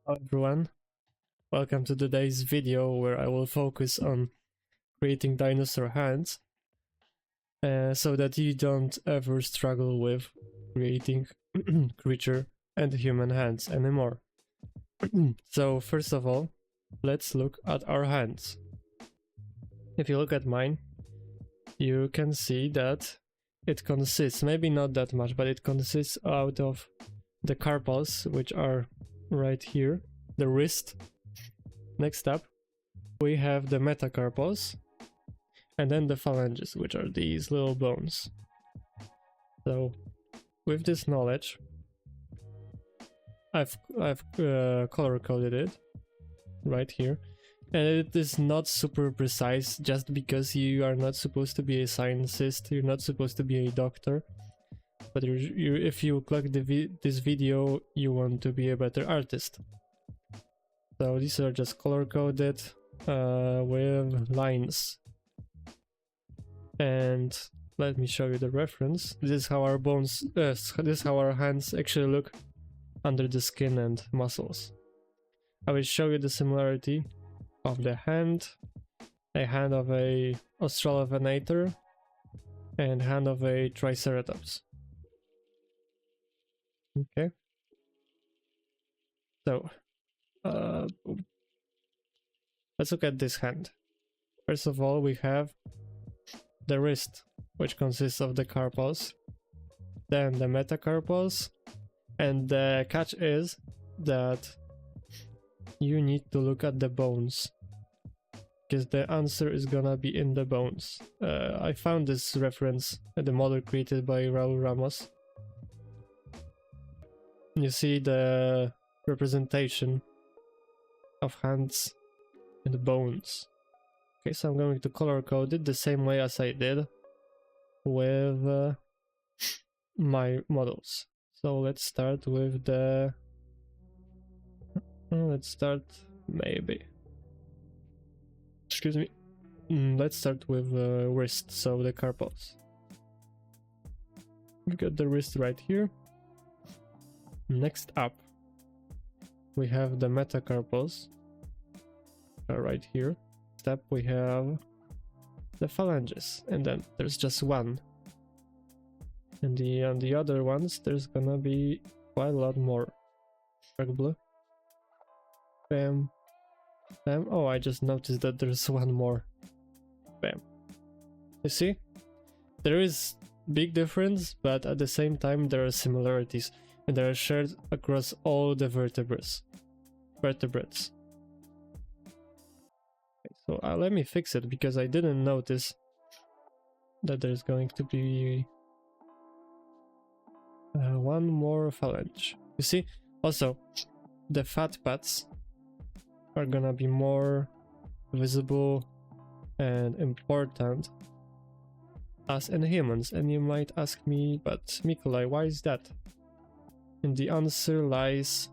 Hello everyone, welcome to today's video where I will focus on creating dinosaur hands so that you don't ever struggle with creating creature and human hands anymore. So first of all, let's look at our hands. If you look at mine, you can see that it consists, maybe not that much, but it consists out of the carpals, which are right here, the wrist. Next up, we have the metacarpals, and then the phalanges, which are these little bones. So, with this knowledge, I've color coded it right here, and it is not super precise just because you are not supposed to be a scientist, you're not supposed to be a doctor. But if you click this video, you want to be a better artist. So these are just color coded with lines. And let me show you the reference. This is how our this is how our hands actually look under the skin and muscles. I will show you the similarity of the hand, a hand of a Australovenator, and hand of a Triceratops. Okay, so let's look at this hand. First of all, we have the wrist, which consists of the carpals, then the metacarpals, and the catch is that you need to look at the bones, because the answer is gonna be in the bones. I found this reference at the model created by Raul Ramos. You see the representation of hands and bones. Okay, so I'm going to color code it the same way as I did with my models. So let's start with the... let's start excuse me. Let's start with wrist, so the carpals. We've got the wrist right here. Next up, we have the metacarpals right here. Next up, we have the phalanges, and then there's just one. And on the other ones, there's gonna be quite a lot more. Dark blue. Bam. Bam. Oh, I just noticed that there's one more. Bam. You see? There is big difference, but at the same time there are similarities. And they are shared across all the vertebrates. Okay, so let me fix it because I didn't notice that there's going to be one more phalange. You see? Also, the fat pads are gonna be more visible and important as in humans. And you might ask me, but Mikolai, why is that? And the answer lies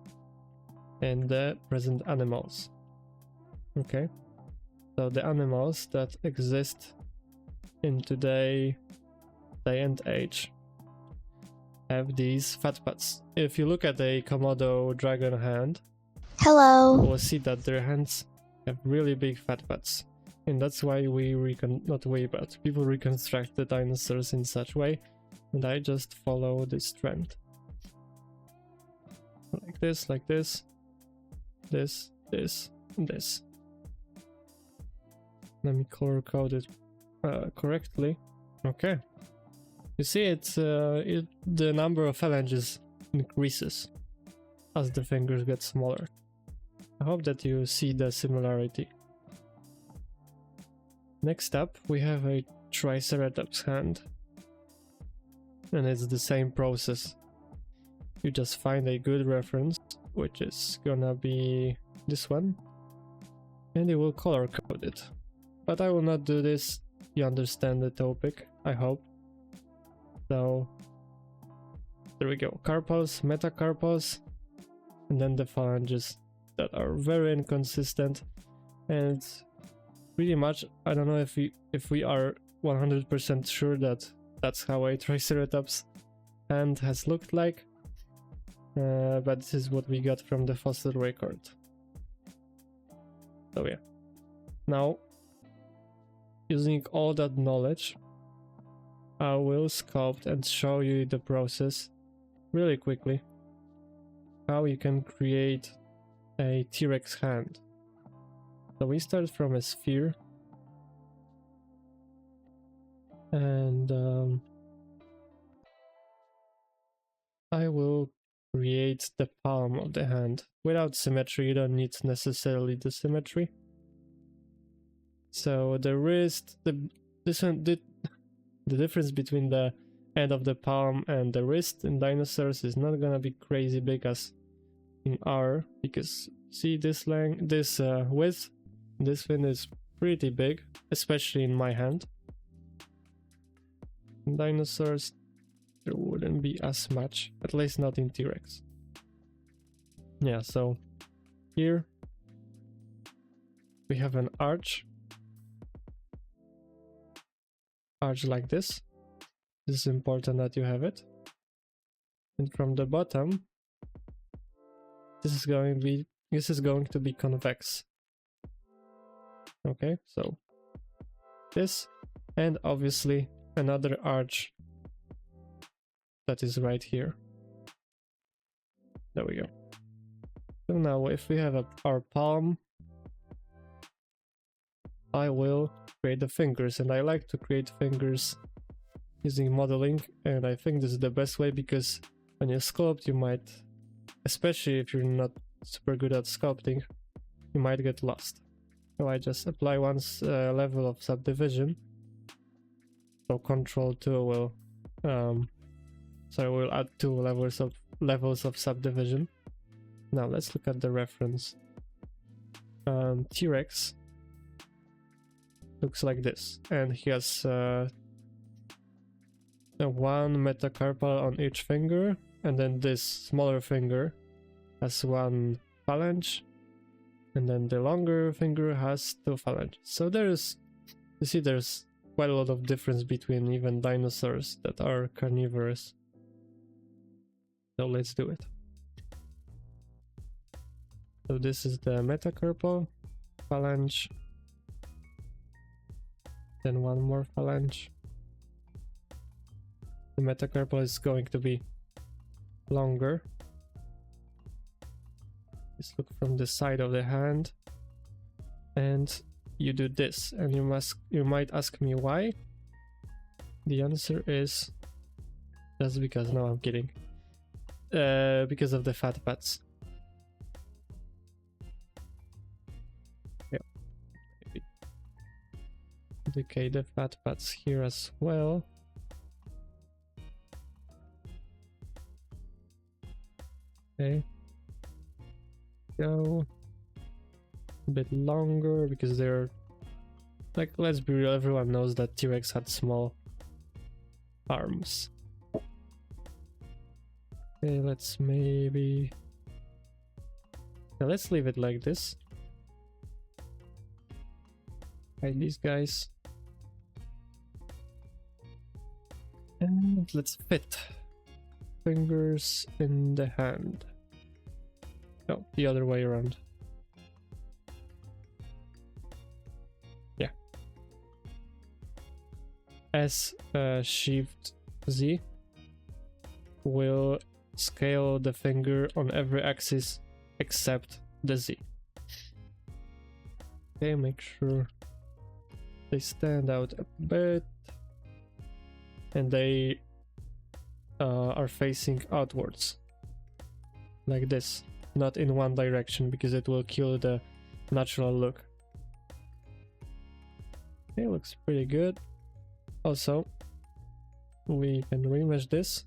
in the present animals. Okay, so the animals that exist in today's day and age have these fat pads. If you look at a Komodo dragon hand, hello, you will see that their hands have really big fat pads, and that's why people reconstruct the dinosaurs in such way, and I just follow this trend. Like this, and this. Let me color code it correctly. Okay. You see, the number of phalanges increases as the fingers get smaller. I hope that you see the similarity. Next up, we have a Triceratops hand, and it's the same process. You just find a good reference, which is gonna be this one, and you will color code it. But I will not do this. You understand the topic, I hope. So there we go. Carpals, metacarpals, and then the phalanges that are very inconsistent, and pretty much I don't know if we are 100% sure that that's how a Triceratops hand has looked like. but this is what we got from the fossil record. So yeah, now using all that knowledge, I will sculpt and show you the process really quickly, how you can create a T-Rex hand. So we start from a sphere, and I will create the palm of the hand. Without symmetry, you don't need necessarily the symmetry. So the wrist, the difference between the end of the palm and the wrist in dinosaurs is not gonna be crazy big as in R, because see this length, this width, this one is pretty big, especially in my hand. In dinosaurs, there wouldn't be as much, at least not in T-Rex. Yeah, so here we have an arch like this. This is important that you have it. And from the bottom, this is going to be convex. Okay, so this, and obviously another arch that is right here. There we go. So now if we have our palm, I will create the fingers, and I like to create fingers using modeling, and I think this is the best way, because when you sculpt, you might, especially if you're not super good at sculpting, you might get lost. So I just apply one level of subdivision. So Control 2 will we'll add 2 levels of subdivision. Now let's look at the reference. T-Rex looks like this, and he has one metacarpal on each finger, and then this smaller finger has 1 phalange, and then the longer finger has 2 phalanges. So there's quite a lot of difference between even dinosaurs that are carnivorous. So let's do it. So this is the metacarpal phalange, then 1 more phalange. The metacarpal is going to be longer. Let's look from the side of the hand, and you do this, and you might ask me why. The answer is just because. No, I'm kidding. Because of the fat pads. Yeah, maybe indicate the fat pads here as well. Okay, go a bit longer, because they're like, let's be real, everyone knows that T-Rex had small arms. Okay, let's leave it like this. Hide these guys, and let's fit fingers in the hand. No, the other way around. Yeah. S Shift Z will scale the finger on every axis except the Z. Okay, make sure they stand out a bit, and they are facing outwards like this, not in one direction, because it will kill the natural look. Okay, looks pretty good. Also, we can remesh this,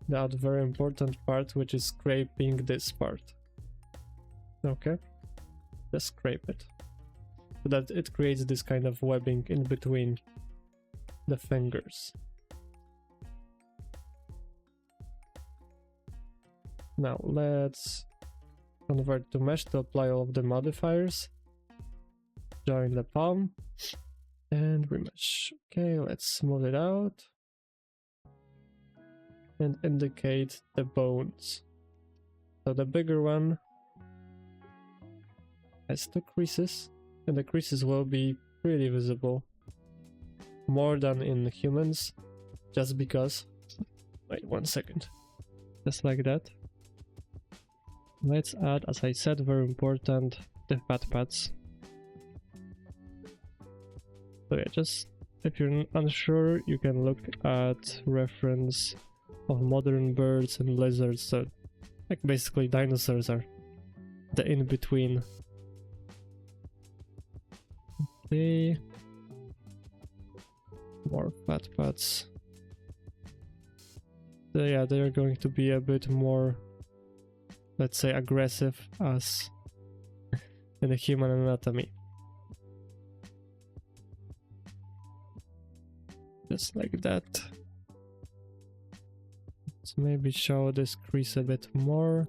that very important part, which is scraping this part. Okay, just scrape it so that it creates this kind of webbing in between the fingers. Now let's convert to mesh to apply all of the modifiers. Join the palm and remesh. Okay, let's smooth it out and indicate the bones. So the bigger one has 2 creases, and the creases will be pretty visible. More than in humans, just because. Wait 1 second. Just like that. Let's add, as I said, very important, the fat pads. So yeah, just if you're unsure, you can look at reference of modern birds and lizards. So like basically dinosaurs are the in-between. Okay. More fat pads. So yeah, they are going to be a bit more, let's say, aggressive as in the human anatomy. Just like that. Let's maybe show this crease a bit more.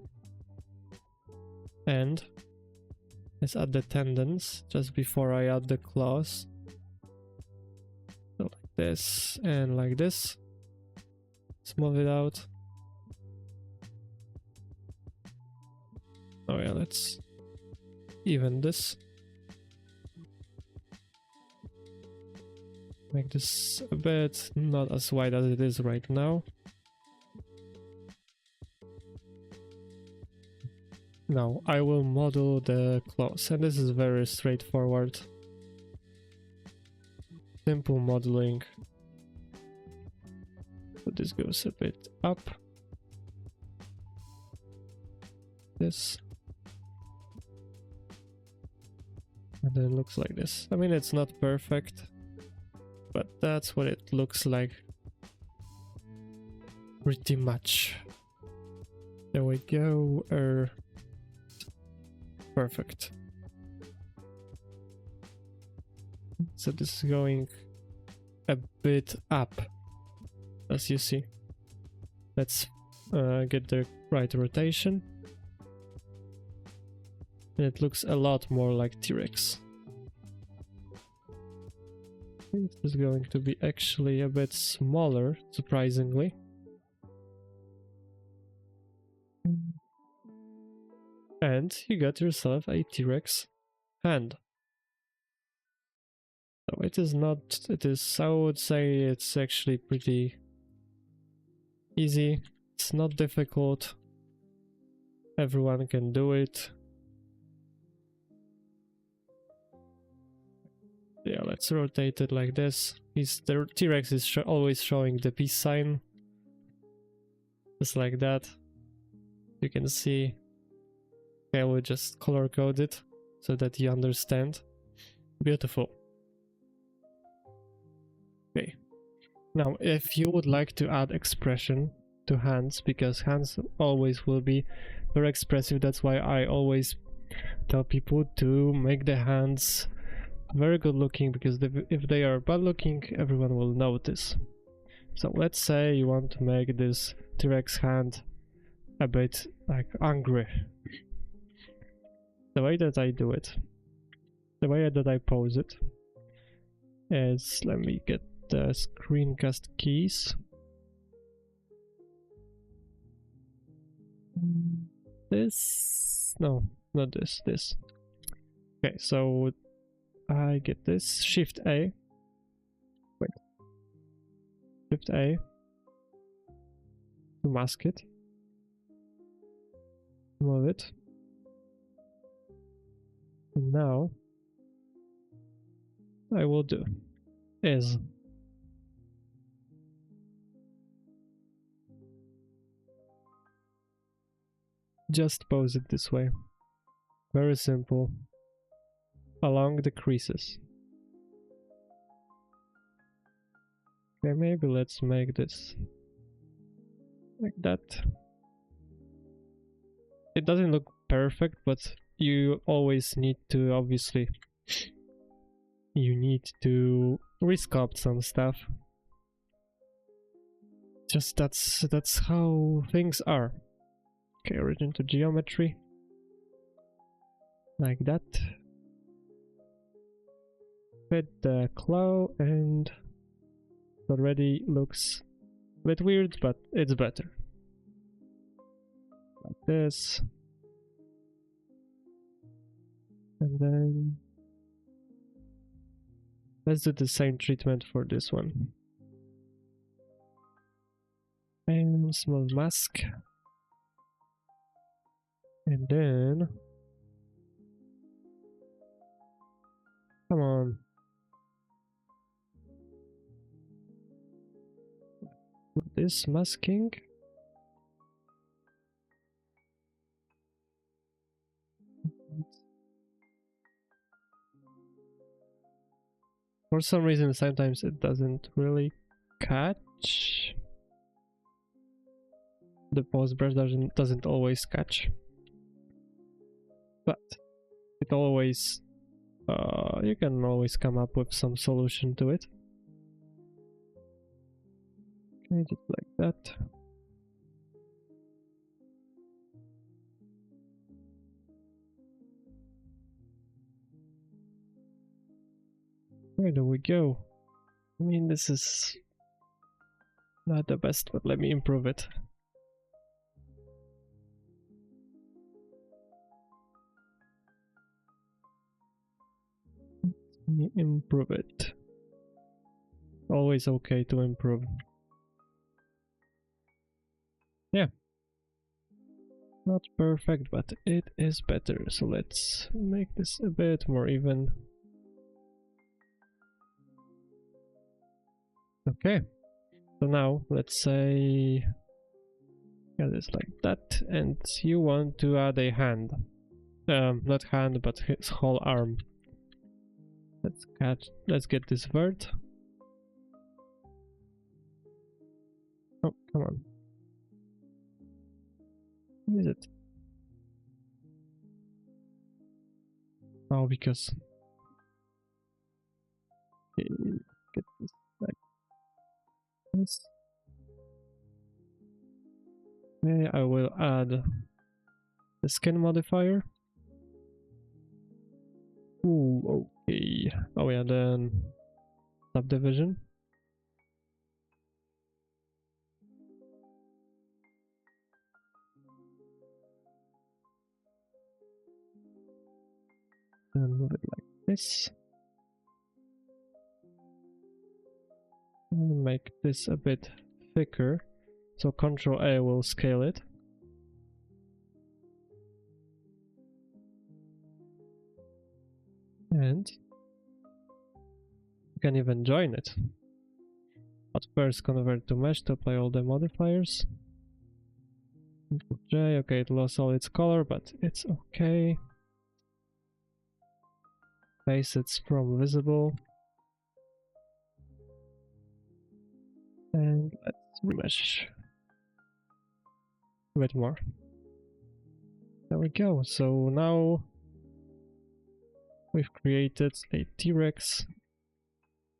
And let's add the tendons just before I add the claws. So like this and like this. Let's move it out. Oh yeah, let's even this. Make this a bit not as wide as it is right now. Now I will model the claws, and this is very straightforward. Simple modeling. So this goes a bit up. This. And then it looks like this. I mean, it's not perfect, but that's what it looks like. Pretty much. There we go. Perfect. So this is going a bit up, as you see. Let's get the right rotation. And it looks a lot more like T-Rex. It is going to be actually a bit smaller, surprisingly. And you got yourself a T-Rex hand. So it is not, I would say it's actually pretty easy. It's not difficult. Everyone can do it. Yeah, let's rotate it like this. The T-Rex is always showing the peace sign. Just like that. You can see. Okay, I will just color code it so that you understand. Beautiful. Okay. Now, if you would like to add expression to hands, because hands always will be very expressive, that's why I always tell people to make the hands very good looking, because if they are bad looking, everyone will notice. So let's say you want to make this T-Rex hand a bit like angry. The way that I do it, the way that I pose it is, let me get the screencast keys. This, no, not this, this. Okay, so I get this, Shift A, wait, Shift A to mask it, move it. And now I will do is just pose it this way, very simple, along the creases. Okay, maybe let's make this like that. It doesn't look perfect, but you always need to, obviously, you need to resculpt some stuff. Just that's how things are. Okay, return to geometry. Like that. Fit the claw, and it already looks a bit weird, but it's better. like this. And then let's do the same treatment for this one. And small mask. And then come on. This masking. For some reason, sometimes it doesn't really catch. The pose brush doesn't always catch, but it always you can always come up with some solution to it. Okay, just like that. Where do we go? I mean, this is not the best, but let me improve it. Let me improve it. Always okay to improve. Yeah. Not perfect, but it is better. So let's make this a bit more even. Okay. So now let's say get this like that, and you want to add a hand. Not hand, but his whole arm. Let's get this vert. Oh, come on. What is it? Oh, because okay, get this like this. Okay, I will add the skin modifier. Ooh, okay. Oh yeah, then subdivision. And move it like this. And make this a bit thicker. So Ctrl A will scale it. And you can even join it. But first convert to mesh to apply all the modifiers. Ctrl J, okay, it lost all its color, but it's okay. Facets from visible. And let's remesh a bit more. There we go. So now we've created a T-Rex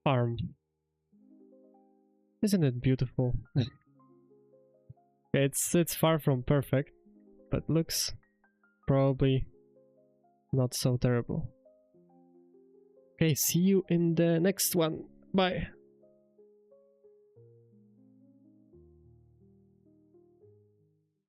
arm. Isn't it beautiful? It's far from perfect, but looks probably not so terrible. Okay, see you in the next one. Bye.